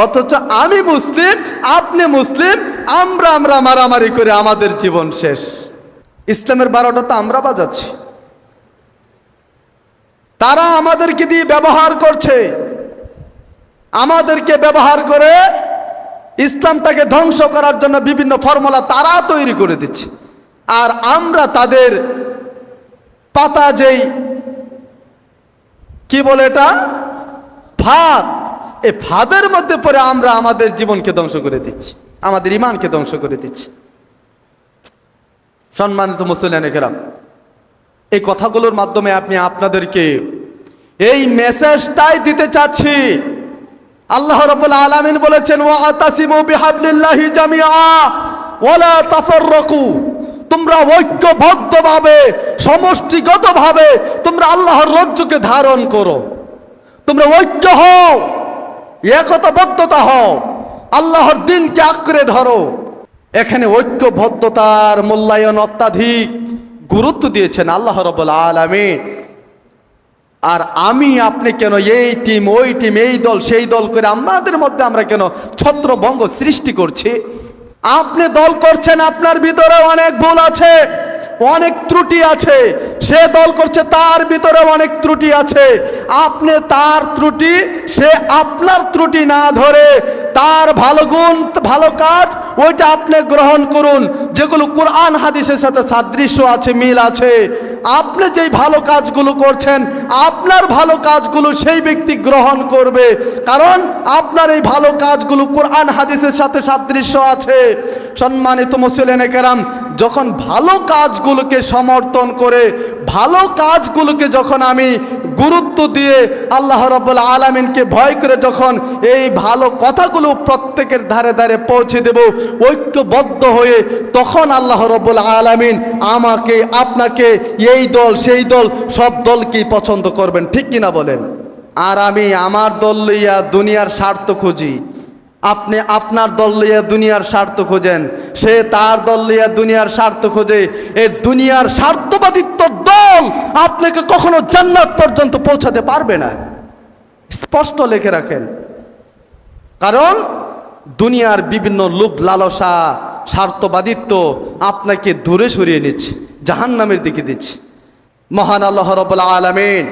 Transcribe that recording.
অথচ আমি মুসলিম, আপনি মুসলিম, আমরা মারামারি করে আমাদের জীবন শেষ। ইসলামের 12টা তো আমরা বাজাচ্ছি, তারা আমাদেরকে দিয়ে ব্যবহার করছে, আমাদেরকে ব্যবহার করে ইসলামটাকে ধ্বংস করার জন্য বিভিন্ন ফর্মুলা তারা তৈরি করে দিচ্ছে। আর আমরা তাদের পাতা যেই কি বলে এটা ফাঁদ, এই ফাঁদের মধ্যে পড়ে আমরা আমাদের জীবনকে ধ্বংস করে দিচ্ছি, আমাদের ঈমানকে ধ্বংস করে দিচ্ছি। সম্মানিত মুসলিম কেরাম, এই কথাগুলোর মাধ্যমে আমি আপনাদেরকে এই মেসেজটাই দিতে চাচ্ছি। আল্লাহ রাব্বুল আলামিন বলেছেন, ওয়াতাসিমু বিহাবলিল্লাহি জামিআ ওয়ালা তাফাররাকু, তোমরা ঐক্যবদ্ধভাবে সমষ্টিগতভাবে তোমরা আল্লাহর রজ্জুকে ধারণ করো, তোমরা ঐক্য হও, একতাবদ্ধতা হও, আল্লাহর দ্বীনকে আঁকড়ে ধরো। এখানে ঐক্যবদ্ধতার মূল্যায়ন অত্যাধিক গুরুত্ব দিয়েছেন আল্লাহ রাব্বুল আলামিন। আর আমি আপনি কেন এই টিম ওই টিম, এই দল সেই দল করে আমাদের মধ্যে আমরা কেন ছত্রভঙ্গ সৃষ্টি করছি? আপনি দল করছেন, আপনার ভিতরে অনেক ভুল আছে, অনেক ত্রুটি আছে। সে দল করছে, তার ভিতরে অনেক ত্রুটি আছে। আপনি তার ত্রুটি, সে আপনার ত্রুটি না ধরে তার ভালো গুণ, ভালো কাজ ওইটা আপনি গ্রহণ করুন, যেগুলো কোরআন হাদিসের সাথে সাদৃশ্য আছে, মিল আছে। আপনি যেই ভালো কাজগুলো করছেন, আপনার ভালো কাজগুলো সেই ব্যক্তি গ্রহণ করবে, কারণ আপনার এই ভালো কাজগুলো কোরআন হাদিসের সাথে সাদৃশ্য আছে। সম্মানিত মুসলিম কেরাম, যখন ভালো কাজগুলোকে সমর্থন করে, ভালো কাজগুলোকে যখন আমি গুরুত্ব দিয়ে আল্লাহ রাব্বুল আলামিনকে ভয় করে যখন এই ভালো কথাগুলো প্রত্যেকের ধারে ধারে পৌঁছে দেব ঐক্যবদ্ধ হয়ে, তখন আল্লাহ রাব্বুল আলামিন আমাকে আপনাকে এই দল সেই দল সব দলকেই পছন্দ করবেন, ঠিক কিনা বলেন? আর আমি আমার দল লইয়া দুনিয়ার স্বার্থ খুঁজি, আপনি আপনার দল লইয়া দুনিয়ার স্বার্থ খোঁজেন, সে তার দল লইয়া দুনিয়ার স্বার্থ খোঁজে। এই দুনিয়ার স্বার্থবাদিত্ব দল আপনাকে কখনো জান্নাত পর্যন্ত পৌঁছাতে পারবে না, স্পষ্ট লিখে রাখেন। কারণ দুনিয়ার বিভিন্ন লোভ লালসা স্বার্থবাদিত্ব আপনাকে দূরে সরিয়ে নিচ্ছে, জাহান্নামের দিকে দিচ্ছে। মহান আল্লাহ রাব্বুল আলামিন